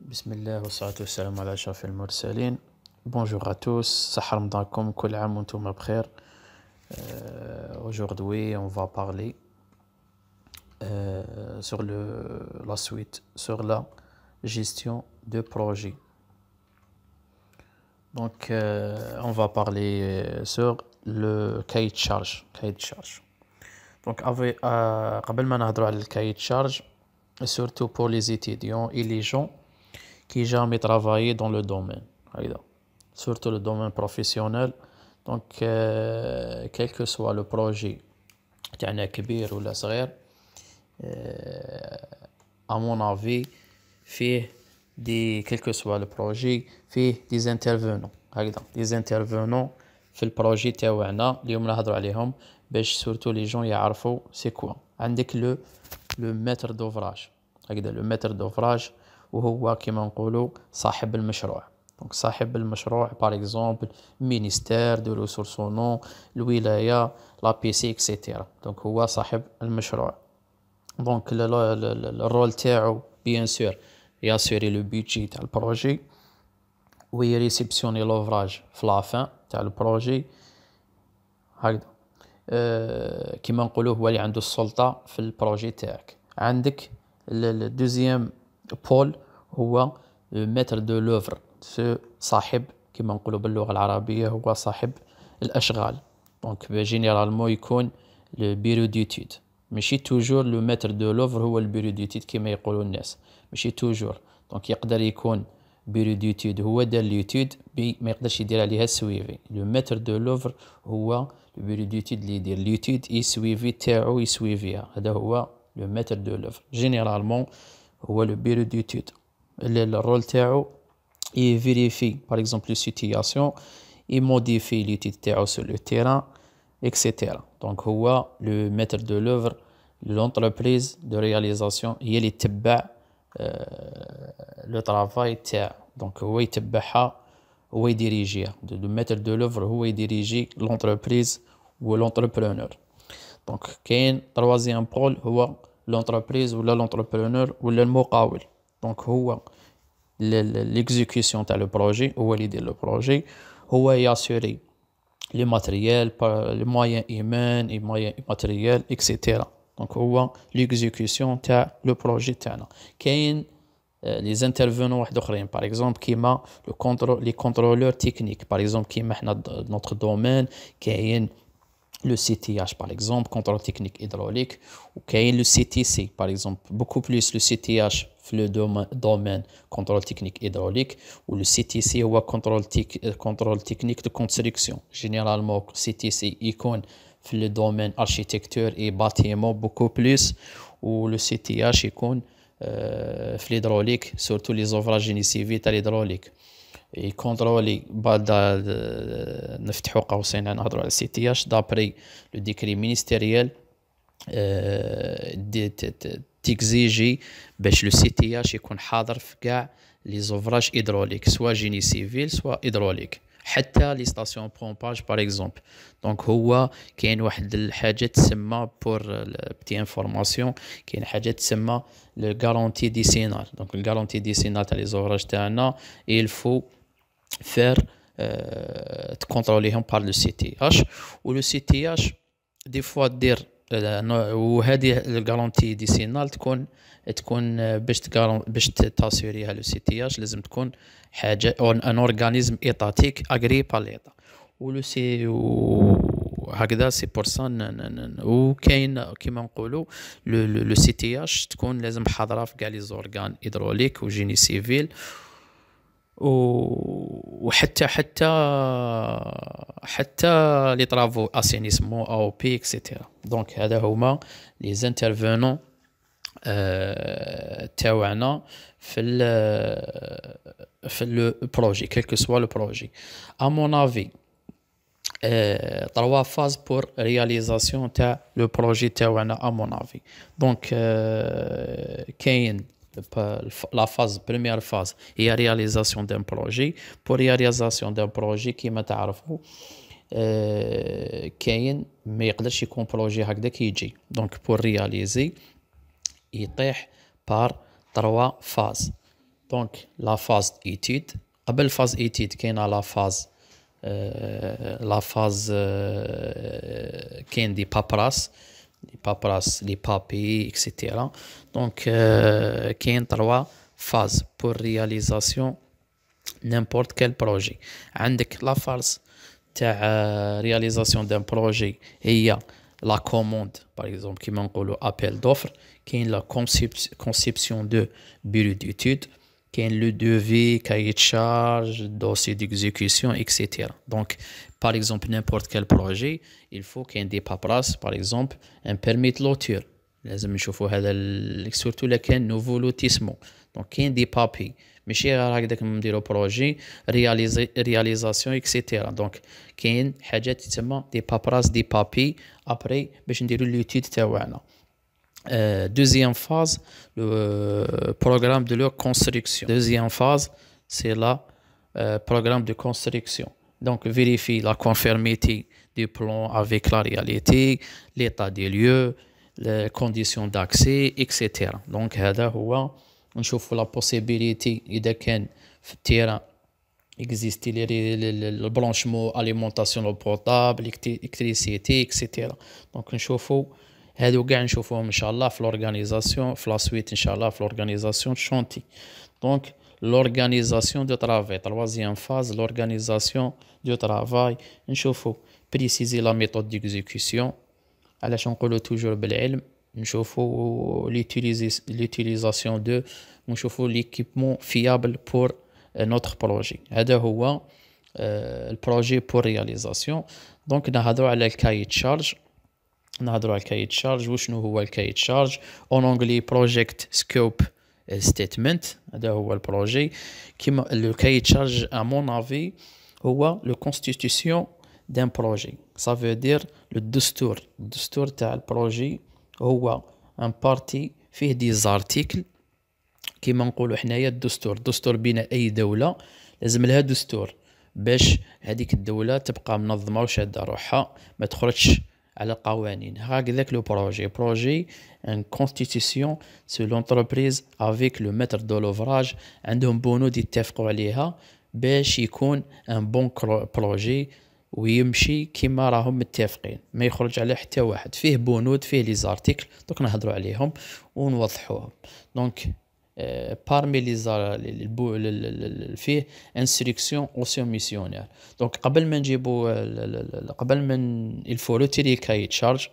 بسم الله والصلاة والسلام على أشرف المرسلين. Bonjour à tous, صحة رمضانكم كل عام وانتم بخير. Aujourd'hui on va parler sur la suite, sur la gestion de projet. Donc on va parler sur le cahier de charge. Donc قبل ما نهضروا على الكاي تشارج, surtout pour les étudiants et les gens qui jamais travaillé dans le domaine, surtout le domaine professionnel. Donc quel que soit le projet تاعنا كبير ولا صغير, à mon avis فيه quel que soit le projet فيه des intervenants, des intervenants في البروجي تاعنا اليوم نهضروا عليهم باش surtout les gens يعرفوا c'est quoi. عندك le maître d'ouvrage, le maître d'ouvrage وهو كما نقولوا صاحب المشروع. donc صاحب المشروع par exemple ministère de ressources en eau, الولاية, la PC etc. donc هو صاحب المشروع. donc le rôle تاعو bien sûr يassurer le budget تاع البروجي ويريسبسيوني لوفراج في لا فان تاع البروجي. هكذا كما نقولوا هو اللي عنده السلطة في البروجي تاعك. عندك الدوزيام بول هو المتر دو لوفر, صاحب كما نقولوا باللغة العربية هو صاحب الأشغال. دونك جينيرالمون يكون لو بيرو ديتود, ماشي توجور لو متر دو لوفر هو البيرو ديتود كما يقولوا الناس, ماشي توجور. دونك يقدر يكون بيرو ديتود هو دار ليتود ما يقدرش يدير عليها السويفي. لو متر دو لوفر هو البيرو ديتود اللي يدير ليتود يسويفي تاعو يسويفيها, هذا هو لو متر دو لوفر. جينيرالمون هو لو بيرو ديتود الرول تاعو يفيريفي par exemple les situations, يموديفي ليتود تاعو sur le terrain etc. donc هو le maître de l'œuvre, l'entreprise de réalisation هي اللي تتبع لو طرافاي تاع. دونك هو يتبعها, هو يديريجيها. لو ميتر دو لوفر هو يديريجي لونتربريز و لونتربرونور. دونك كاين تروازيام بول هو لونتربريز ولا لونتربرونور ولا المقاول. دونك هو ليكزيكسيون تاع لو بروجي, هو اللي يدير لو بروجي, هو ياسوري لي ماتريال, لي مويان ايمان, لي مويان ماتريال اكسيتيرا. دونك هو ليكزيكسيون تاع لو بروجي تاعنا. كاين لي زانترفونون واحد اخرين باغ اكزومبل كيما لي كونترولور تكنيك, باغ اكزومبل كيما حنا نوتر دومين كاين لو سي تي اش باغ اكزومبل كونترول تكنيك هيدروليك, وكاين لو سي تي سي باغ اكزومبل بوكو بلوس لو سي تي اش في لو دومين كونترول تكنيك هيدروليك, و لو سي تي سي هو كونترول تكنيك دو كونستركسيون. جينيرالمون سي تي سي يكون في لو دومين اركيتكتور اي باتيمون بوكو بلوس, و لو سي تي اش يكون في الهيدروليك سورتو لي زوفراج جيني سيفي تاع الهيدروليك. يكونترولي بعد نفتحوا قوسين نهضروا على السي تي اش دابري لو ديكري مينيستيريال تيكزيجي باش لو سي تي اش يكون حاضر في كاع لي زوفراج هيدروليك, سوا جيني سيفيل سوا هيدروليك, حتى لي ستاسيون بومباج باغ اكزومبل. دونك هو كاين واحد الحاجه تسمى بور بتي انفورماسيون, كاين حاجه تسمى لو غارونتي ديسينال. دونك الغارونتي ديسينال تاع لي زوفراج تاعنا الفو فير تكونتروليهم بار لو سي تي اش. و لو سي تي اش دي فوا دير, وهذه الغارونتي ديسينال تكون باش تاسوريها لو سي تي اش لازم تكون حاجه ان اورغانيزم ايتاتيك اغري بار ليطا. ولو سي هكذا سي بور سا. وكاين كيما نقولوا لو سي تي اش تكون لازم حاضره في كاع لي زورغان هيدروليك وجيني سيفيل, وحتى لي طرافو اسينيسمون او بي اكسيتيرا. دونك هذا هما لي زانترفونون تاعنا في لو بروجي كيل كو سوا لو بروجي. ا مون افي trois phases pour réalisation تاع لو بروجي تاعنا ا مون افي. دونك كاين la phase, première phase هي réalisation d'un projet. pour réalisation d'un projet كيما تعرفوا كاين ما يقدرش يكون بروجي هكذاك يجي. دونك pour réaliser يطيح par 3 phases. دونك لا فاز ايتيد. قبل الفاز ايتيد كاينه لا فاز كاين دي بابراس، لي بابي اكسيتيرا. دونك كاين 3 فاز بور رياليزاسيون n'importe quel projet. عندك لا فاز تاع رياليزاسيون دان بروجي هي لا كوموند باغ اكزومبل كيما نقولوا ابل دوفر. كاين لا كونسيبسيون دو بيرو ديتود، كاين لو دوفي، كاي تشارج، دوسي ديكزيكسيون اكسيتيرا. دونك باغ اكزومبل نيمبورت كال بروجي il faut كاين دي بابراس باغ اكزومبل ان بيرميت لوتور، لازم نشوفوا هذا سورتو لا كان نوفو لوتيسمون. دونك كاين دي بابي ماشي غير هكذاك نديرو بروجي رياليزاسيون اكسيتيرا. دونك كاين حاجات تسمى دي بابراس دي بابي ابري باش نديرو لوتيد تاعنا. Deuxième phase, le programme de leur construction. Deuxième phase, c'est le programme de construction. Donc, vérifie la conformité du plan avec la réalité, l'état des lieux, les conditions d'accès, etc. Donc, هذا هو نشوفوا la possibilité إذا كان في التيران existe le branchement alimentation au potable, électricité, etc. Donc نشوفوا هادو كاع نشوفوهم ان شاء الله في لورغانيزاسيون في لا سويت ان شاء الله في لورغانيزاسيون شونتي. دونك لورغانيزاسيون دو طرافاي، تروازيام فاز لورغانيزاسيون دو طرافاي. نشوفو بريسيزي لا ميثود ديكزيكسيون، علاش نقولو توجور بالعلم. نشوفو ليوتيليزاسيون دو، ونشوفو ليكيبمون فيابل بور نوتر بروجي. هذا هو البروجي بور رياليزاسيون. دونك نهضرو على الكاي تشارج. نهضروا على الكاي تشارج. وشنو هو الكاي تشارج؟ اون انجلي بروجيكت سكوب ستيتمنت. هذا هو البروجي. كيما لو كاي تشارج ا مون افي هو لو كونستيتيسيون دان بروجي. سا فو دير لو الدستور تاع البروجي هو ان بارتي فيه دي زارتيكل. كيما نقولوا حنايا الدستور بين اي دوله لازم لها دستور باش هذيك الدوله تبقى منظمه وشاده روحها، ما تخرجش على قوانين. هكذاك لو بروجي ان كونستيتيسيون سو لونتربريز افيك لو ميتر دو لوفراج، عندهم بنود يتفقوا عليها باش يكون ان بون بروجي ويمشي كيما راهم متفقين، ما يخرج على حتى واحد. فيه بنود، فيه لي زارتيكل، دوك نهضروا عليهم ونوضحوهم. دونك parmi les فيه instruction au soumissionnaire. donc قبل ما il faut retirer الكاي تشارج،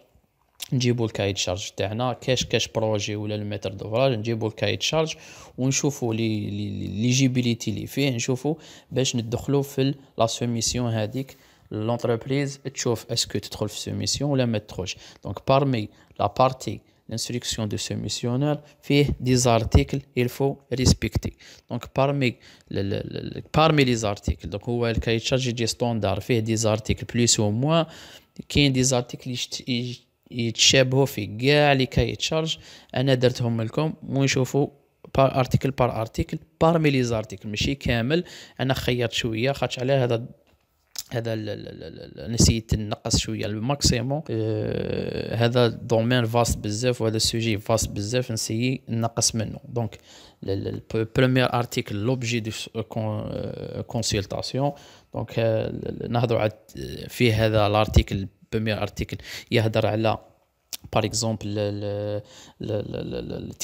نجيبوا الكاي تشارج تاعنا كاش بروجي ولا المتر دوفراج، نجيبوا الكاي تشارج ونشوفوا ليجيبيليتي اللي فيه، نشوفوا باش ندخلوا في لا سوميسيون هذيك. لونتربريز تشوف اسكو تدخل في سوميسيون ولا ما تدخلش. دونك parmi la partie l'instruction de ce missionnaire fait des articles il faut respecter. Donc parmi les articles, donc هو الكاي تشارج يجي ستاندار فيه des articles plus ou moins. كاين des articles يتشابهوا في كاع لي كاي تشارج. انا درتهم لكم ونشوفوا بار ارتيكل parmi les articles، ماشي كامل. انا خيرت شويه خاطش على هذا نسيت نقص شويه الماكسيموم. هذا دومين فاست بزاف وهذا السوجي فاست بزاف، نسيي نقص منه. دونك البريمير ارتيكل لوبجي دو كونسلطاسيون. دونك نهضروا فيه هذا الارتيكل. بريمير ارتيكل يهضر على par exemple le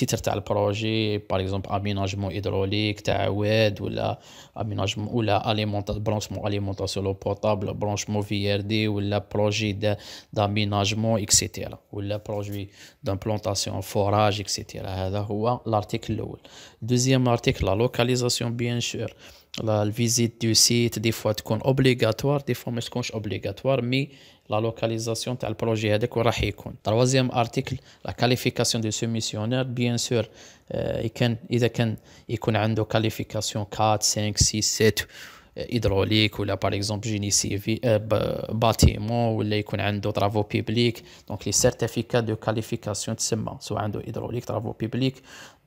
titre تاع البروجي par exemple aménagement hydraulique تاع واد، ولا aménagement ولا branchement alimentation l'eau potable، branchement VRD، ولا projet d'aménagement etc، ولا projet d'implantation forage etc. هذا هو الارتيكل الاول. deuxième article la localisation bien sûr. La visite du site des fois تكون obligatoire، des fois ما تكونش obligatoire، mais la localisation تاع البروجي هذاك وراح يكون. troisième article la qualification de ce missionnaire bien sûr. إذا كان يكون عنده qualification 4 5 6 7 hydraulique ولا par exemple génie civil bâtiment، ولا يكون عنده travaux publics. donc les certificats de qualification تسمى سواء عنده hydraulique travaux publics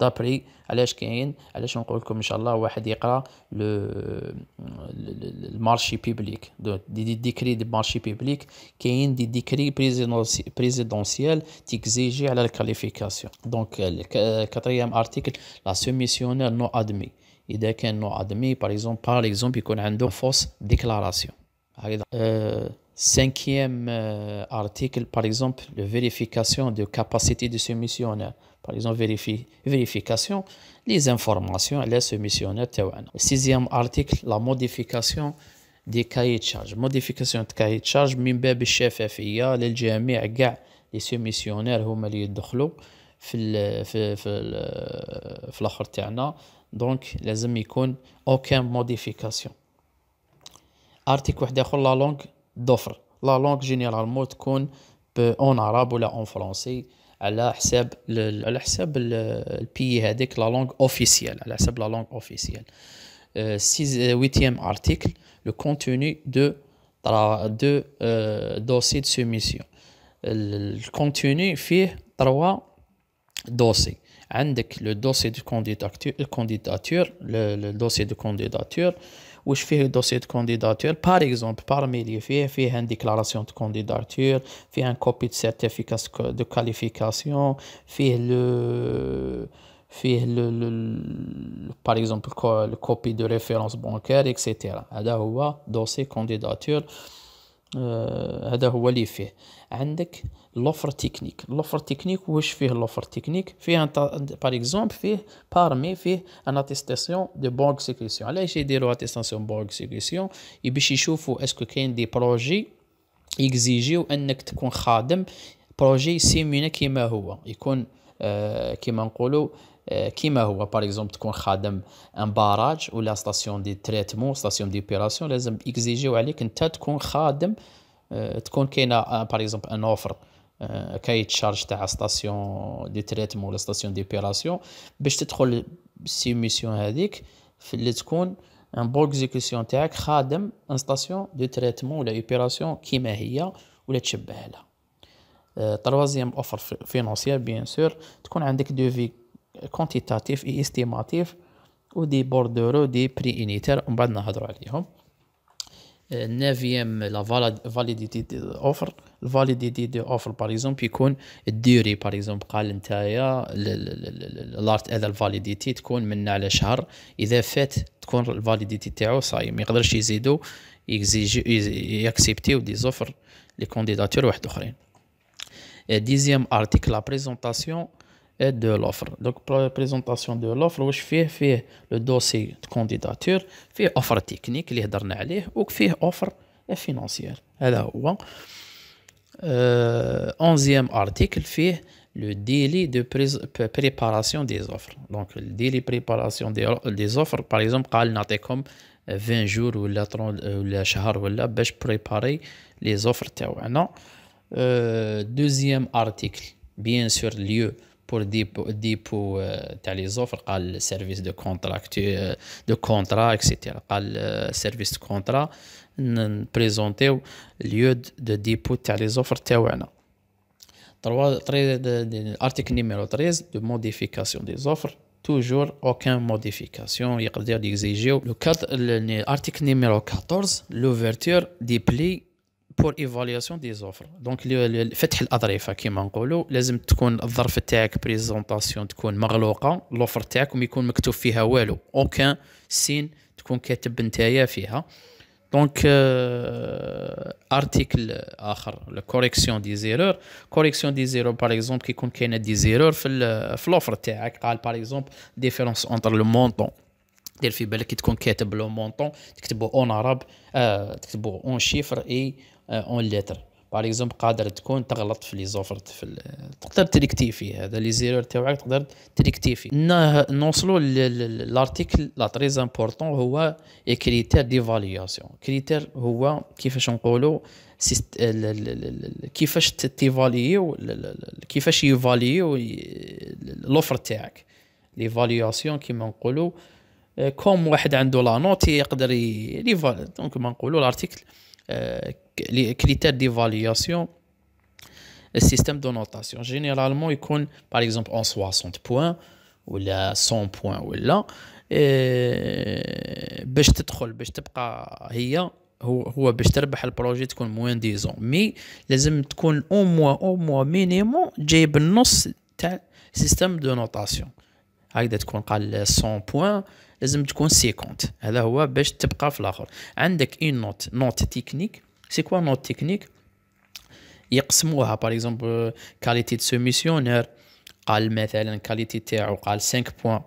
d'après. علاش كاين؟ علاش نقول لكم ان شاء الله واحد يقرا المارشي بيبليك دي ديكري دي مارشي بيبليك. كاين دي ديكري بريزيدونسيال تيكزيجي على الكاليفيكاسيون. دونك كاتريام ارتيكل لا سوميسيونير نو ادمي. اذا كان نو ادمي باغ اكزومبل يكون عنده فوس ديكلاراسيون هكذا. cinquième article par exemple de vérification de capacité de ce missionnaire par exemple vérification les informations على ce missionnaire تاعنا. sixième article la modification des cahiers de charge. modification de cahiers de charge من باب الشفافية للجميع كاع لي سوميسيونير هما اللي يدخلوا في الاخر تاعنا. دونك لازم يكون aucun modification. ارتيكل واحد اخر لا لونغ دوفر. لا لونغ جينيرالمون تكون اون عرب ولا اون فرونسي على حساب البي هذيك لا لونغ اوفيسيال على حساب لا لونغ اوفيسيال. 8e article le contenu de dossier de soumission. le contenu فيه 3 dossiers. عندك le dossier de candidature le dossier de candidature. واش فيه dossier de candidature par exemple parmi les فيه une déclaration de candidature, فيه un copie de certificat de qualification, فيه par exemple le copie de référence bancaire etc. هذا هو dossier candidature. هذا هو اللي فيه. عندك لوفر تكنيك. لوفر تكنيك واش فيه لوفر تكنيك فيه باغ اكزومبل فيه بارمي فيه ان اتيستاسيون دو بون اكزيكيسيون. علاش يديروا اتيستاسيون بون اكزيكيسيون؟ باش يشوفوا اسكو كاين دي بروجي يكزيجيو انك تكون خادم بروجي سيمينا كيما هو يكون كيما نقولوا كيما هو باغ اكزومبل تكون خادم ان باراج ولا ستاسيون دي تريتمون ستاسيون ديبيراسيون لازم اكزيجيو عليك انت تكون خادم تكون كاينه باغ اكزومبل ان اوفر كاي تشارج تاع ستاسيون دي تريتمون ولا ستاسيون ديبيراسيون باش تدخل السيميسيون هذيك في اللي تكون ان بون اكزيكسيون تاعك خادم ان ستاسيون دو تريتمون ولا اوبيراسيون كيما هي ولا تشبه لها. troisième اوفر فينانسيير بيان سور تكون عندك دوفي كونتيتاتيف اي استيماتيف ودي بوردورو دي بري انيتير ومن بعد نهضروا عليهم. 9e la validité de offre. validité de offre par exemple يكون الديوري par exemple قال نتايا لارت هذا الفاليديتي تكون من على شهر اذا فات تكون الفاليديتي تاعو صاي ما يقدرش يزيدوا ياكسبتيو دي زوفر لي كانديداتور واحد اخرين. 10e article la présentation de l'offre. Donc présentation de l'offre واش فيه le dossier de candidature فيه offre technique اللي هضرنا عليه وفيه offre financière. هذا هو 11e article فيه le délai de préparation des offres. Donc le délai de préparation des offres par exemple قال نعطيكم 20 jours ولا 30 ولا شهر ولا باش préparer les offres تاعنا. deuxième article bien sûr lieu pour dépôt تاع لي زوفر قال سيرفيس دو كونترا اكسيتيرا. قال سيرفيس دو كونترا نبريزونتيو ليو دو ديبو تاع لي زوفر تاعنا. ارتيكل نيميرو 13 دو موديفيكاسيون دي زوفر toujours aucun modification يقدر يكزيجيو. لو ارتيكل نيميرو 14 l'ouverture des plis pour évaluation des offres. donc فتح الاظرفه كيما نقولوا لازم تكون الظرف تاعك بريزونطاسيون تكون مغلوقه لوفر تاعكم يكون مكتوب فيها والو اوكان سين تكون كاتب نتايا فيها. دونك ارتيكل اخر لا كوريكسيون دي زيرور. كوريكسيون دي زيرور باغ اكزومبل كيكون كاينه دي زيرور في لوفر تاعك قال باغ اكزومبل ديفيرونس انتر لو مونطون دير في بالك كي تكون كاتب لو مونطون تكتبو اون عرب تكتبو اون شيفر اي اون لتر باغ اكزومبل قادر تكون تغلط في لي زوفر تقدر تريكتيفي هذا لي زيرور تاعك تقدر تريكتيفي. نوصلوا لارتيكل لا تري امبورطون هو كريتير ديفالياسيون. كريتير هو كيفاش نقولوا كيفاش تيفاليو كيفاش يفاليو لوفر تاعك ليفالياسيون كيما نقولوا كوم واحد عنده لا نوت يقدر ليفال. دونك ما نقولوا الارتيكل les critères d'évaluation le système de notation généralement يكون par exemple en 60 points ولا 100 points ولا باش تدخل باش تبقى هو باش تربح البروجي تكون موان ديزون مي لازم تكون او موا مينيموم جايب النص تاع سيستم دو نوتاسيون. هكذا تكون قال 100 بوان لازم تكون 50. هذا هو باش تبقى في الاخر. عندك اون نوت تكنيك. سي كوا نوت تكنيك؟ يقسموها باغ اكزومبل كاليتي دو سوميسيونير، قال مثلا كاليتي تاعو قال 5 بوان،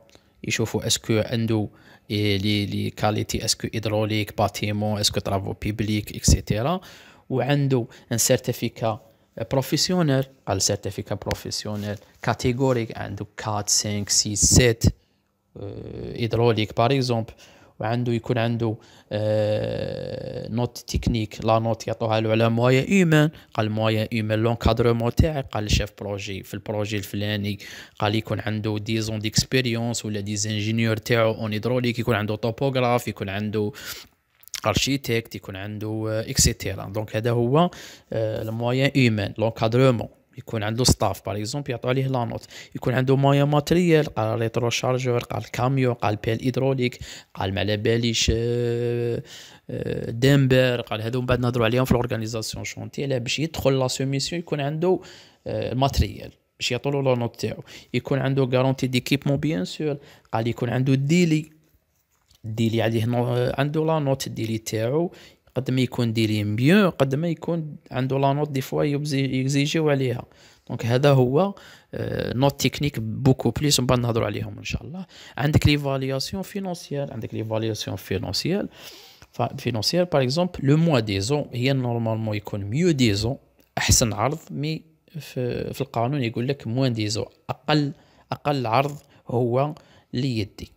يشوفوا اسكو عنده لي كاليتي اسكو هيدروليك باتيمون اسكو طرافو بيبليك اكسيتيرا. وعنده ان سيرتيفيكا بروفيسيونيل، قال سيرتيفيكا بروفيسيونيل كاتيجوريك عنده 4 5 6 7 هيدروليك باغ اكزومبل. وعنده يكون عنده نوت تكنيك، لا نوت يعطوها له على مويا ايمان، قال مويا ايمان لونكادرومون تاعي، قال الشيف بروجي في البروجي الفلاني قال يكون عنده ديزون ديكسبيريونس ولا ديزانجينيور تاعو اون هيدروليك، يكون عنده توبوغراف، يكون عنده ارشيتكت، يكون عنده اكسيتيرا. دونك هذا هو المويا ايمان لونكادرومون. يكون عنده ستاف باغ اكزومبل يعطوا عليه لا نوت. يكون عنده مويا ماتريال، قال ريترو شارجور، قال كاميو، قال بيل هيدروليك، قال ما على باليش ديمبر، قال هذو من بعد نهضروا عليهم في الاورغانيزاسيون شونتي. لا باش يدخل لا سوميسيون يكون عنده الماتريال باش يعطوا له لا نوت تاعو. يكون عنده غارونتي ديكيبمون بيان سور، قال يكون عنده ديلي عليه عنده لا نوت الديلي تاعو. قد ما يكون ديلي مبيان قد ما يكون عنده لا نوت دي فوا يكزيجيو عليها. دونك هذا هو نوت تكنيك بوكو بليس، من بعد نهضروا عليهم ان شاء الله. عندك ليفالياسيون فينونسيال، عندك ليفالياسيون فينونسيال باغ اكزومبل لو موا ديزون هي نورمالمون يكون ميو ديزون، احسن عرض. مي في القانون يقول لك موان ديزون، اقل عرض هو اللي يدي.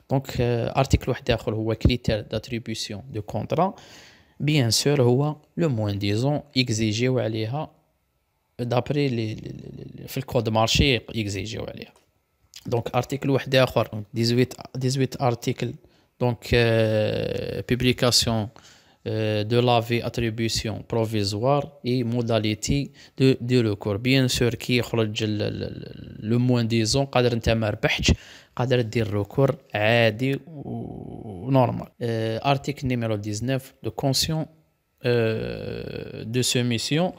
دونك ارتيكل واحد اخر هو كريتير داتريبيسيون دو كونترا، بيان سور هو لو موان ديزون يكزيجيو عليها دابري في الكود مارشي يكزيجيو عليها. دونك ارتيكل واحد اخر 18 ارتيكل. دونك publication de l'avis attribution provisoire et modalité de recours. bien sûr كي يخرج لو موان ديزون قادر انت ما ربحتش قادر دير ريكور عادي ونورمال. ارتيكل نيميرو 19 دو كونسيون دو سوميسيون.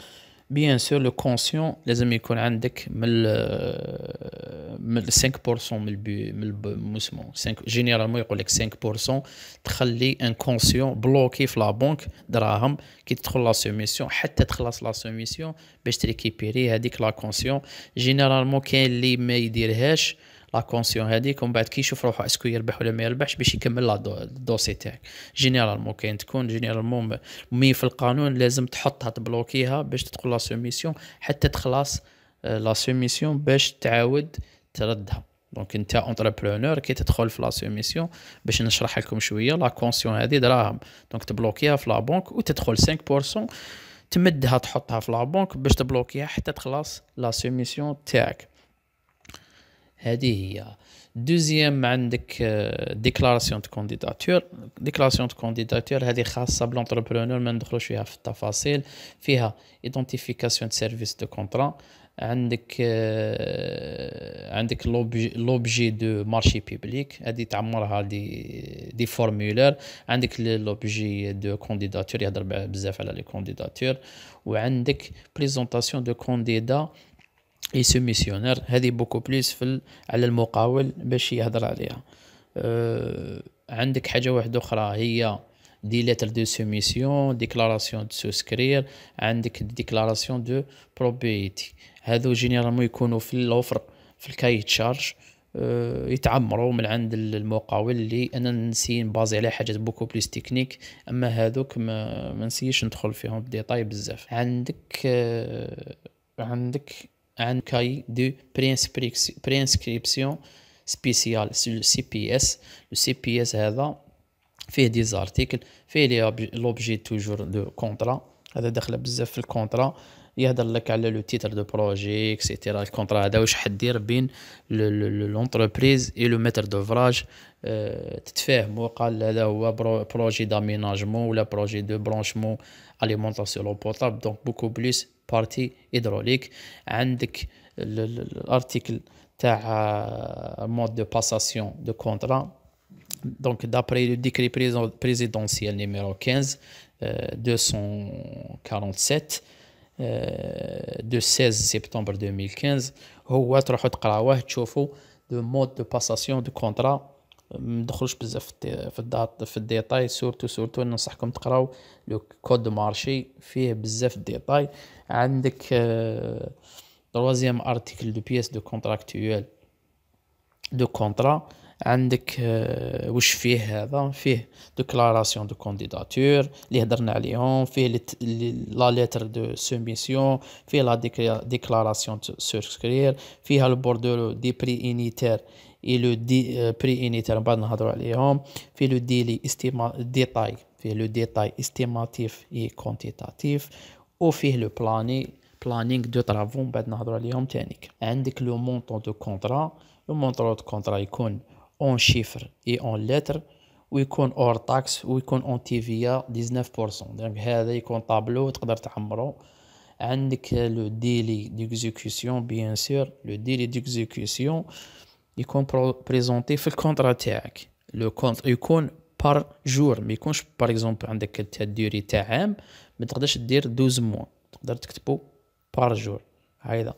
بيان سور لو كونسيون لازم يكون عندك من 5% من اسمه 5 جينيرالمون يقول لك 5% تخلي ان كونسيون بلوكي في لا بنك دراهم كي تدخل لا سوميسيون حتى تخلص لا سوميسيون باش تريكيبيري هذيك لا كونسيون. جينيرالمون كاين اللي ما يديرهاش لا كونسيون هذيك ومن بعد كي يشوف روحو اسكو يربح ولا ما يربحش باش يكمل لا الدوسي تاعك. جينيرالمون كاين تكون جينيرالمون مي في القانون لازم تحطها تبلوكيها باش تدخل لا سوميسيون حتى تخلص لا سوميسيون باش تعاود تردها. دونك انت اونتربرونور كي تدخل في لا سوميسيون باش نشرح لكم شويه لا كونسيون هذه دراهم. دونك تبلوكيها في لا بنك وتدخل 5% تمدها تحطها في لا بنك باش تبلوكيها حتى تخلص لا سوميسيون تاعك. هذه هي. دوزيام عندك ديكلاراسيون دو كونديداتور. ديكلاراسيون دو كونديداتور هذه خاصه بالانتربرونور ما ندخلوش فيها في التفاصيل. فيها ايدونتيفيكاسيون دو سيرفيس دو كونطرا، عندك لوبجي دو مارشي بيبليك هذه تعمرها دي فورمولير. عندك لوبجي دو كونديداتور يهضر بزاف على لي كونديداتور. وعندك بريزونطاسيون دو كونديدا اي سوميسيونير هذه بوكو بليس على المقاول باش يهضر عليها. عندك حاجه واحده اخرى هي دي ليتر دو سوميسيون، ديكلاراسيون دو سوسكرير، عندك ديكلاراسيون دو بروبيتي. هذو جينيرالمون يكونوا في الاوفر في الكاي تشارج يتعمروا من عند المقاول اللي انا نسي نبازي على حاجات بوكو بليس تكنيك. اما هذوك ما نسيش ندخل فيهم بديطاي بزاف. عندك عن كاي دو برينسكريبسيون سبيسيال سي بي اس. لو سي بي اس هذا فيه دي زارتيكل، فيه لوبجي توجور دو كونطرا. هذا داخله بزاف في الكونطرا، يهضر لك على لو تيتر دو بروجي اكسيتيرا. الكونطرا هذا واش حدير بين لونتربريز اي لو ميتر دوفراج، تتفاهموا. قال هذا هو بروجي داميناجمون ولا بروجي دو برانشمون اليمونطاسيون لو بوطابل. دونك بوكو بليس بارتي هيدروليك. عندك الارتيكل تاع مود دو باساسيون دو كونطرا. دونك دابري لو ديكري بريزيدونسيال نيميرو 15 247 دو 16 سبتمبر 2015 هو تروحوا تقراوه تشوفوا لو مود دو باساسيون دو كونطرا. مندخلوش بزاف في الديتاي، سورتو ننصحكم تقراو لو كود دو مارشي، فيه بزاف ديتاي. عندك troisième article de pièce de contractuel دو كونترا. عندك واش فيه هذا؟ فيه ديكلاراسيون دو كانديداتور اللي هضرنا عليهم، فيه لا ليتر دو سوميسيون، فيه لا ديكلاراسيون سورسكرير، فيها البوردو دي بري انيتير اي لو دي بري انيتير بعد نهضروا عليهم، فيه لو ديلي ديتاي، فيه لو ديتاي استيماتيف اي كونتيتاتيف، وفيه لو بلانينغ دو طرافون بعد نهضروا عليهم تانيك. عندك لو مونطون دو كونترا. لو مونطون دو كونترا يكون اون شيفر اي اون لتر، ويكون اور تاكس، ويكون اون تي في 19%. دونك هذا يكون طابلو تقدر تعمرو. عندك لو ديلي ديكزيكسيون، بيان سور لو ديلي ديكزيكسيون يكون بريزونتي في الكونترا تاعك. لو كونت يكون بار جور، ما يكونش باغ اكزومبل عندك الديوري تاع عام، ما تقدرش دير 12 موا، تقدر تكتبو بار جور هايدا.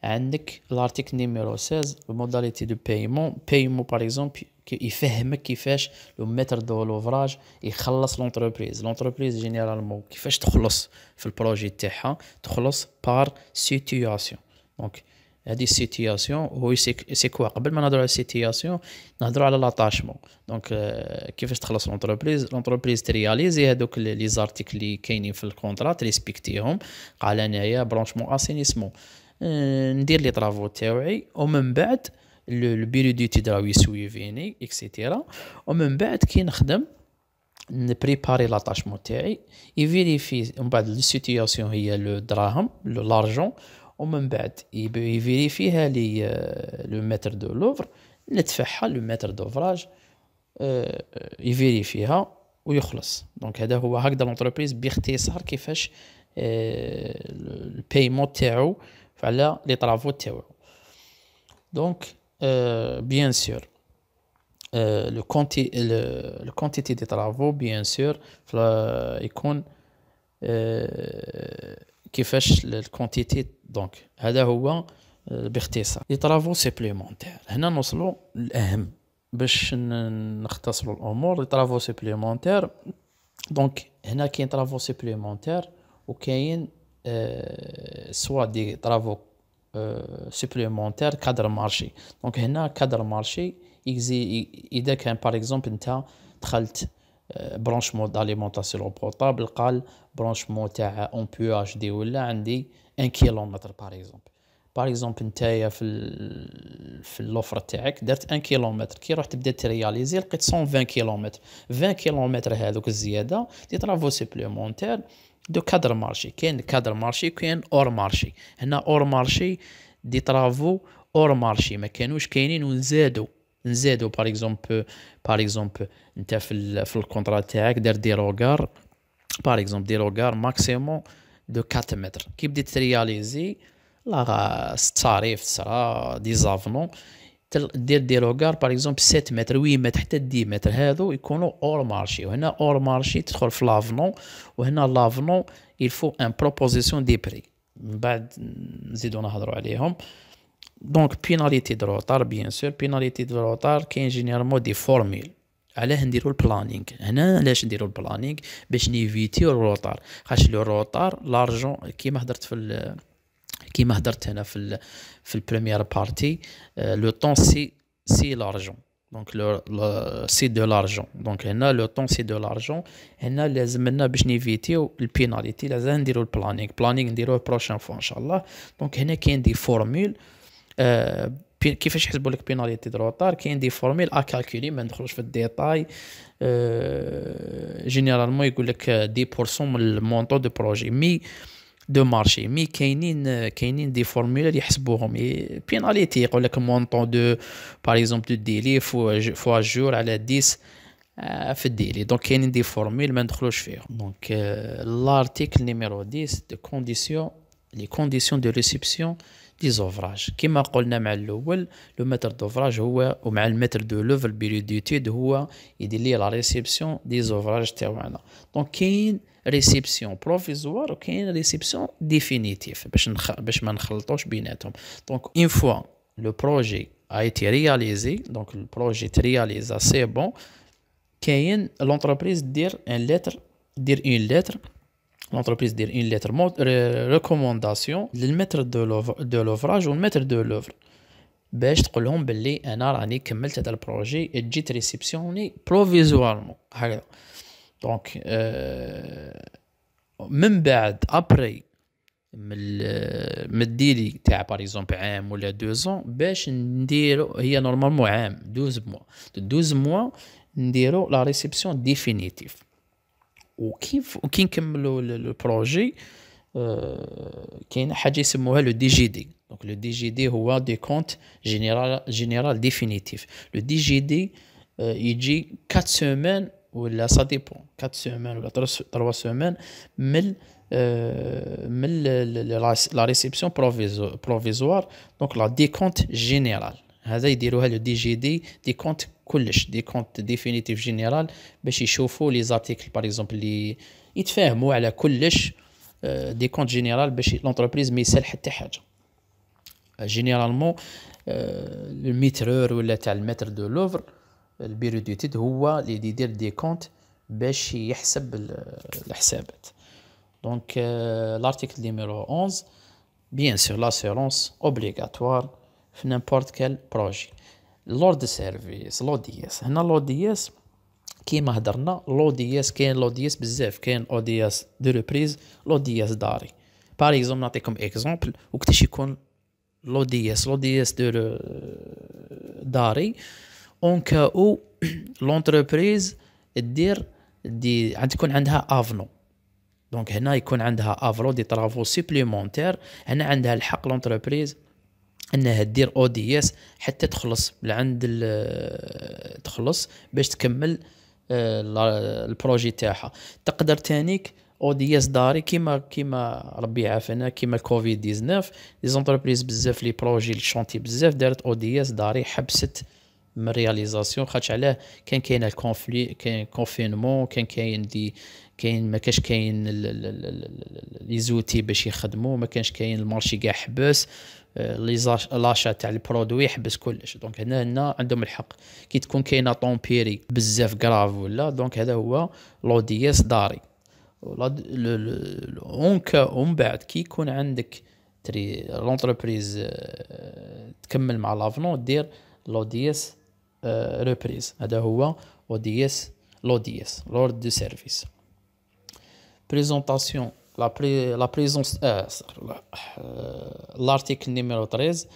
عندك الارتيكل نيميرو 16 موداليتي دو بايمون باغ اكزومبل يفهمك كيفاش لو ميتر دو لوفراج يخلص لونتربريز جينيرالمون كيفاش تخلص في البروجي تاعها، تخلص بار سيتوياسيون. دونك هذه السيتوياسيون هو سي كوا. قبل ما نهضروا على السيتوياسيون نهضروا على لاتاشمون. دونك كيفاش تخلص لونتربريز ترياليزي هذوك لي زارتيكل اللي كاينين في الكونطرا، تريسبكتيهم. قال انايا برونشمون اسينيسمون، ندير لي طرافو تاوعي، ومن بعد البيرو ديوتي راهو يسويفيني اكسيتيرا، ومن بعد كي نخدم نبريباري لاتاشمون تاعي، يفيريفي من بعد السيتوياسيون هي لو دراهم لارجون، ومن بعد يفيريفيها لي لو متر دو لوفر، ندفعها لو متر دوفراج، يفيريفيها ويخلص. دونك هذا هو هكذا لونتربريز باختصار كيفاش البايمون تاعو على لي طرافو تاعو. دونك بيان سور لو كونتيتي دي طرافو بيان سور يكون كيفاش الكونتيتي. دونك هذا هو باختصار لي طرافو سيبليمونتير. هنا نوصلوا للاهم باش نختصروا الامور. لي طرافو سيبليمونتير، دونك هنا كاين طرافو سيبليمونتير وكاين سوا دي طرافو سوبليمونتير كادر مارشي. دونك هنا كادر مارشي اذا كان باغ اكزومبل انت دخلت برونشمون داليمونطاسيون بورطابل، قال برونشمون تاع اون بي اش دي ولا عندي 1 كيلومتر باغ اكزومبل نتايا في اللوفر تاعك درت 1 كيلومتر، كي رحت تبدا ترياليزي لقيت 120 كيلومتر. 20 كيلومتر هذوك الزياده دي طرافو سوبليمونتير دو كادر مارشي. كاين كادر مارشي كاين اور مارشي. هنا اور مارشي دي طرافو اور مارشي ما كانوش كاينين ونزادوا باغ اكزومبل انت في الكونطرا تاعك دار ديروغار باغ اكزومبل ديروغار ماكسيموم دو 4 متر. كي بديت ترياليزي لا التعريف تصرا دي زافنون دير ديروغار باغ اكزومبل 7 متر 8 متر حتى 10 متر، هذو يكونوا اور مارشي. وهنا اور مارشي تدخل في لافنون، وهنا لافنون يلفو ان بروبوزيسيون دي بري من بعد نزيدو نهضروا عليهم. دونك بيناليتي دو روطار، بيان سور بيناليتي دو روطار كاين جينيرالمون دي فورميل. علاه نديرو البلانينغ هنا؟ علاش نديرو البلانينغ؟ باش نيفيتيو الروطار. خاطش لو روطار لارجون كيما هدرت هنا في البريمير بارتي، لو طون سي لارجون. دونك سي دو لارجون. دونك هنا لو طون سي دو لارجون. هنا لازم لنا باش نيفيتيو البيناليتي لازم نديرو البلانينغ نديروه بروشان فوا ان شاء الله. دونك هنا كاين دي فورمول كيفاش يحسبوا لك بيناليتي دو روطار. كاين دي فورمول كالكولي، ما ندخلوش في الديتاي. جينيرالمون يقول لك 10% من المونطو دو بروجي مي دو مارشي. مي كاينين دي فورمولا يحسبوهم بيناليتي، يقول لك مونطون دو باغ اكزومبل دو ديلي فوا جور على 10 في الديلي. دونك كاينين دي فورمول ما ندخلوش فيهم. دونك لارتيكل نيميرو 10 دو كونديسيون لي كونديسيون دو ريسبسيون دي زوفراج. كما قلنا مع الاول لو متر دوفراج هو، ومع المتر دو لوفر بيريود ديتود هو يدير لي لا ريسبسيون دي زوفراج تاعنا. دونك كاين ريسبسيون بروفيزوار وكاين ريسبسيون ديفينيتيف باش ما نخلطوش بيناتهم. دونك اون فوا le projet a été réalisé, donc le projet est réalisé, c'est bon. كاين l'entreprise dire une lettre l'entreprise dire une lettre recommandation للمتر de l'ouvrage والمتر de l'œuvre باش تقول لهم باللي انا راني كملت هذا البروجي جيت ريسبسيوني بروفيزوارمون هكذا. دونك من بعد ابري من الديلي تاع باغ اكزومبل عام ولا 2 ans باش نديرو هي نورمالمون عام 12 موا نديرو لا ريسبسيون ديفينيتيف. وكي نكملوا البروجي كاين حاجه يسموها لو دي جي دي. دونك لو دي جي دي هو دي كونت جينيرال ديفينيتيف. لو دي جي دي يجي 4 سيمين ولا سا ديبون 4 سيمين ولا 3 سيمين من لا ريسبسيون بروفيزوار. دونك لا دي كونت جينيرال هذا يديروها لو دي جي دي كونت كلش دي كونت ديفينيتيف جينيرال باش يشوفوا لي زارتيكل باغ اكزومبل اللي يتفاهموا على كلش. دي كونت جينيرال باش لونتربريز ما يسال حتى حاجه. جينيرالمون الميترور ولا تاع المتر دو لوفر البيرو ديتيد هو اللي يدير دي كونت باش يحسب الحسابات. دونك لارتيكل نيميرو 11 بيان سور لاسيرونس اوبليغاتوار في نيمبورت كال بروجي. لورد سيرفيس لو دي اس. هنا لو دي اس كيما هضرنا لو دي اس كاين لو دي اس بزاف. كاين او دي اس دو ريبريز لو دي اس داري. باغ اكزومبل نعطيكم اكزومبل وقتاش يكون لو دي اس دو داري اون كاو لونتربريز دير تكون عندها افنو. دونك هنا يكون عندها افرو دي طرافو سوبليمونتير. هنا عندها الحق لونتربريز انها دير او دي اس حتى تخلص لعند تخلص باش تكمل البروجي تاعها. تقدر تانيك او دي اس داري كيما ربي يعافينا كيما كوفيد 19 لي زونتربريز بزاف لي بروجي الشونتي بزاف دارت او دي اس داري حبست من رياليزاسيون خاطش علاه كاين الكونفلي كاين كونفينمون كاين ما كاش كاين لي زوتي باش يخدموا ما كانش كاين المارشي كاع حبس لاشا تاع البرودوي حبس كلش. دونك هنا عندهم الحق كي تكون كاينه طومبيري بزاف كراف ولا دونك هذا هو لو دي اس داري. ومن بعد كي يكون عندك لونتربريز تكمل مع لافنون دير لو دي اس ريبريز. هذا هو لو دي اس لورد دو سيرفيس. بريزونطاسيون la présence l'article numéro 13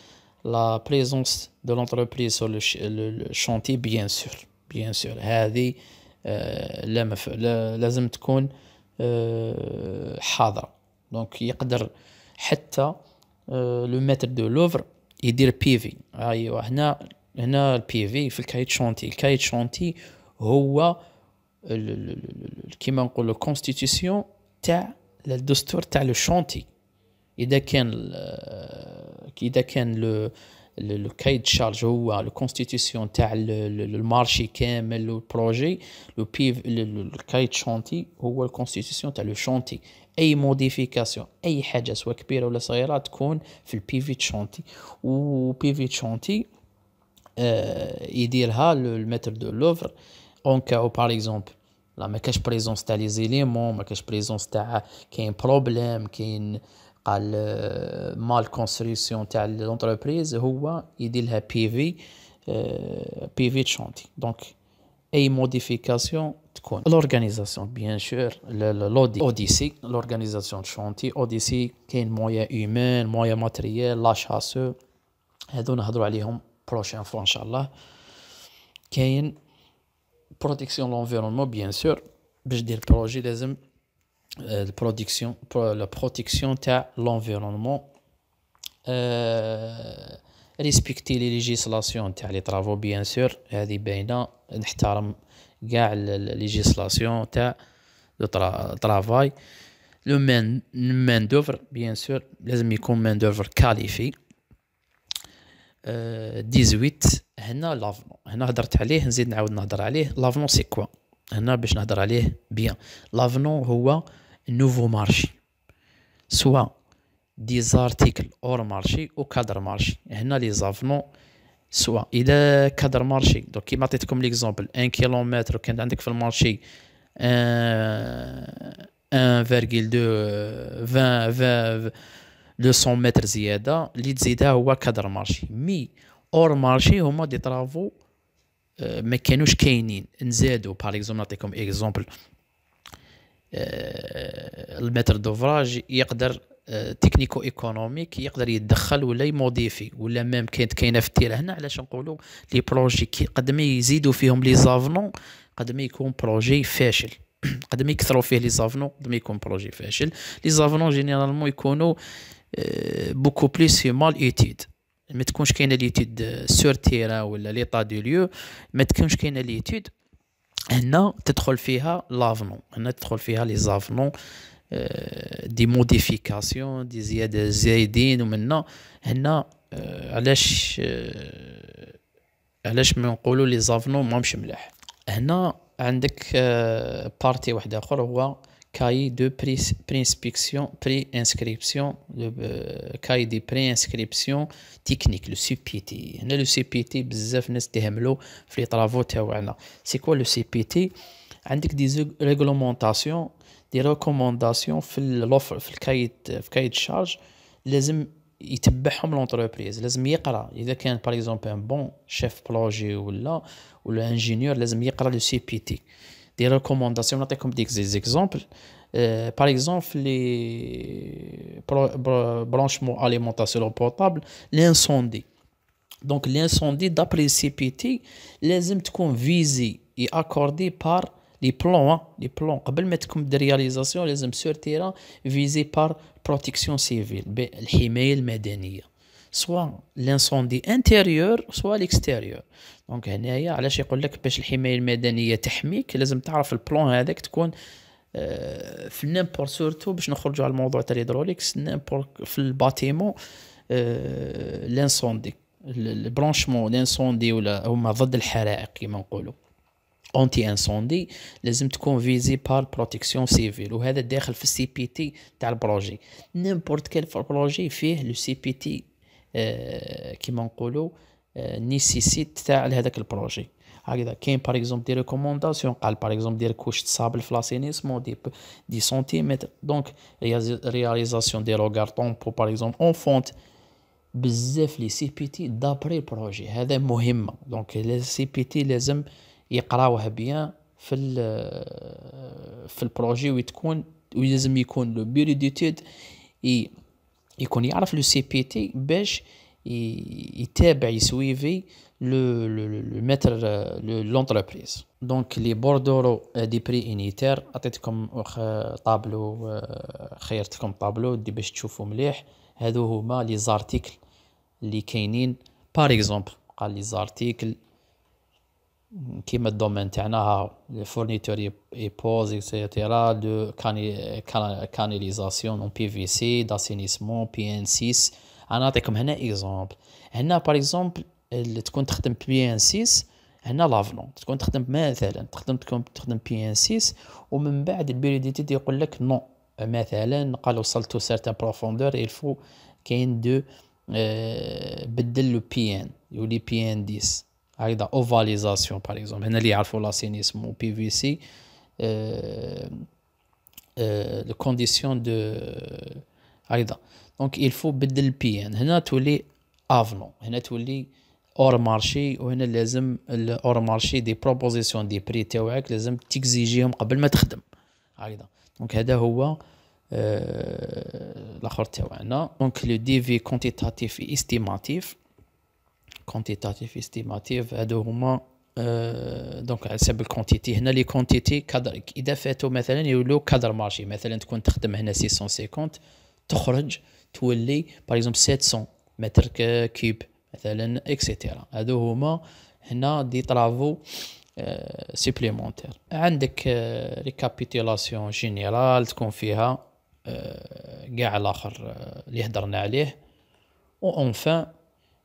la présence de l'entreprise sur le chantier bien sûr هذه لازم تكون حاضرة. دونك يقدر حتى لو متر دو لوفر يدير بيفي. ايوا هنا البيفي في الكايت شونتي هو كيما نقولوا كونستيتيسيون تاع الدستور تاع لو شونتي. اذا كان لو كايد شارج هو لو كونستيتيسيون تاع المارشي كامل والبروجي الكايد شونتي هو الكونستيتيسيون تاع لو شونتي. اي موديفيكاسيون اي حاجه سواء كبيره ولا صغيره تكون في البيفي شونتي. وبيفي شونتي يديرها المتر دو لوفر اون كاو باغ اكزومبل لا ما كاش بريزونس تاع لي زيليمون ما كاش بريزونس تاع كاين بروبليم كاين قال مال كونستركسيون تاع لونتربريز هو يدير لها بي في شونتي. دونك اي موديفيكاسيون تكون لورغانيزاسيون بيان سور اوديسي لورغانيزاسيون شونتي اوديسي كاين مويا هيومان مويا ماتريال لا شاسو هذو نهضروا عليهم بروشين فوا ان شاء الله. كاين بروتيكسيون لونفيرونمون بيان سور باش دير بروجي لازم البرودكسيون لا بروتيكسيون تاع لونفيرونمون ريسبكتي لي ليجيسلاسيون تاع لي طرافو بيان سور هذه باينه نحترم كاع ليجيسلاسيون تاع لو طرافاي. لو مان دوفر بيان سور لازم يكون مان دوفر كاليفي. 18 هنا لافنو هنا هضرت عليه نزيد نعاود نهضر عليه. لافنو سي كوا هنا باش نهضر عليه بيان. لافنو هو نوفو مارشي سوا دي زارتيكل اور مارشي و كادر مارشي. هنا لي زافنون سواء الى كادر مارشي، دوك كيما عطيتكم ليكزومبل 1 كيلومتر وكان عندك في المارشي 1,2 20 200 متر زياده، اللي تزيدها هو كادر مارشي. مي اور مارشي هما دي طرافو ما كانوش كاينين، نزادوا. باغ اكزومبل نعطيكم اكزومبل، المتر دوفراج يقدر تكنيكو ايكونوميك يقدر يتدخل ولا يموديفي، ولا ميم كاينه في التيره. هنا علاش نقولوا لي بروجي قد ما يزيدوا فيهم لي زافنون قد ما يكون بروجي فاشل. قد ما يكثروا فيه لي زافنون قد ما يكون بروجي فاشل. لي زافنون جينيرالمون يكونوا بوكو بليس في مال ايتيد، ما تكونش كاينه ليتيد سور تيران ولا ليطا دو ليو، ما تكونش كاينه ليتيد. هنا تدخل فيها لافنون، هنا تدخل فيها لي زافنون دي موديفيكاسيون دي زياده زايدين. ومنا هنا علاش ما نقولوا لي زافنون ماهمش ملاح. هنا عندك بارتي واحد اخر هو كاي دو برينسبكسيون بري انسكريبسيون، كاي دي بري انسكريبسيون تكنيك لو سي بي تي. هنا لو سي بي تي بزاف ناس تهملو في لي طرافو تاعنا. سي كوا لو سي بي تي؟ عندك دي ريغلومونطاسيون دي ريكومونداسيون في لوفر في كايد شارج، لازم يتبعهم لونتربريز، لازم يقرا. اذا كان باغ اكزومبل ان بون شيف بروجي ولا انجينيور لازم يقرا لو سي بي تي دي ريكومونداسيون. نعطيكم ديك زيكزامبل. باغ اكزومبل لي برانشمون اليمونطاسيون بورطابل لانسوندي. دونك لانسوندي دابري سي بي تي لازم تكون فيزي اي اكوردي بار لي بلون قبل ما تكون دير رياليزاسيون، لازم سور تيران فيزي بار بروتيكسيون سيفيل، الحمايه المدنيه، سوا لانسوندي انتيريور سوا ليكستيريور. دونك هنايا علاش يقول لك باش الحمايه المدنيه تحميك لازم تعرف البلون هذاك تكون في نيمبور، سورتو باش نخرجوا على الموضوع تاع الهيدروليكس، نيمبور في الباتيمون لانسوندي البرانشمون لانسوندي ولا هما ضد الحرائق كيما نقولوا اونتي انسوندي، لازم تكون فيزي بار بروتيكسيون سيفيل. وهذا داخل في السي بي تي تاع البروجي. نيمبورت كيل بروجي فيه لو سي بي تي كيما نقولوا نيسيسيت تاع هذاك البروجي. هكذا كاين باغ اكزومبل دي ريكومونداسيون، قال باغ اكزومبل دير كوش صابل في لاسينيسمون دي سنتيمتر. دونك رياليزاسيون دي روغار طومبو باغ اكزومبل اون فونت. بزاف لي سي بي تي دابري البروجي، هذا مهمه. دونك لي سي بي تي لازم يقراوه بيان في البروجي، وتكون ولازم يكون لو بيرو ديتود يكون يعرف لو سي بي تي باش يتابع يسويفي لو متر لونتربريز. دونك لي بوردورو دي بري انيتير عطيتكم طابلو، خيرتكم طابلو دي باش تشوفوا مليح. هادو هما لي زارتيكل اللي كاينين. باغ اكزومبل قال لي زارتيكل كيما الدومين تاعنا ها فورنيتور اي بوز اكسيتيرا دو كاناليزاسيون اون بي في سي داسينيسمون بي ان 6. انا نعطيكم هنا اكزومبل. هنا باغ اكزومبل تكون تخدم بي ان 6، هنا لافلون تكون تخدم مثلا تخدم بي ان 6، ومن بعد البيريديتي يقول لك نو مثلا قال وصلتو سيرتان بروفوندور الفو كاين دو بدل لو بي ان يولي بي ان 10. هكذا اوفاليزاسيون باغ اكزومبل. هنا اللي يعرفوا لاسينيسمون بي في سي لو كونديسيون دو هكذا. دونك الفو بدل البي ان. هنا تولي افنون، هنا تولي اور مارشي. وهنا لازم اور مارشي دي بروبوزيسيون دي بري تاوعك لازم تكزيجيهم قبل ما تخدم هكذا. دونك هذا هو الاخر تاعنا. دونك لو دي في كونتيتاتيف استيماتيف هادو هما دونك على حسب الكونتيتي. هنا لي كونتيتي كادر اذا فاتوا مثلا يولوا كادر مارشي، مثلا تكون تخدم هنا 650 تخرج تولي باغ اكزومبل 700 متر كيوب مثلا اكسيتيرا. هادو هما هنا دي طرافو سيبليمونتير. عندك ريكابيتولاسيون جينيرال تكون فيها كاع الاخر اللي هضرنا عليه. و اونفان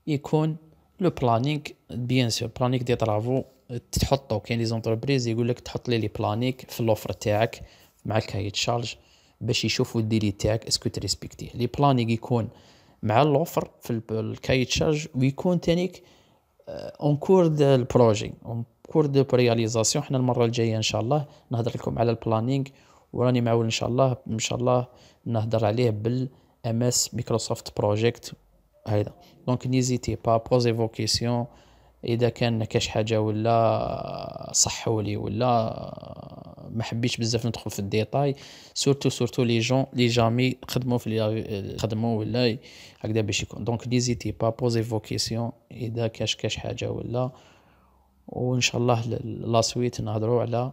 يكون لو بلانينغ بيان سور بلانينغ دي طرافو تحطو. كاين لي زونتربريز يقول لك تحط لي بلانينغ في لوفر تاعك مع الكايت شارج باش يشوفوا الديلي تاعك اسكو تريسبكتيه. لي بلانينغ يكون مع الاوفر في الكاي تشارج، ويكون تانيك اون كور دو البروجي، اون كور دو رياليزاسيون. حنا المره الجايه ان شاء الله نهضر لكم على البلانينغ، وراني معول ان شاء الله نهضر عليه بالام اس مايكروسوفت بروجيكت هيدا. دونك نيزيتي با بوزي فو كيسيون، اذا كان كاش حاجه ولا صحولي ولا ما حبيتش بزاف ندخل في الديتاي. سورتو لي جون لي جامي خدموا في خدموا ولا هكذا باش يكون. دونك نيزيتي با بوزي فو كيسيون اذا كاش حاجه ولا، وان شاء الله لا سويت نهضروا على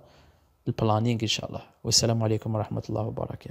البلانينغ ان شاء الله. والسلام عليكم ورحمه الله وبركاته.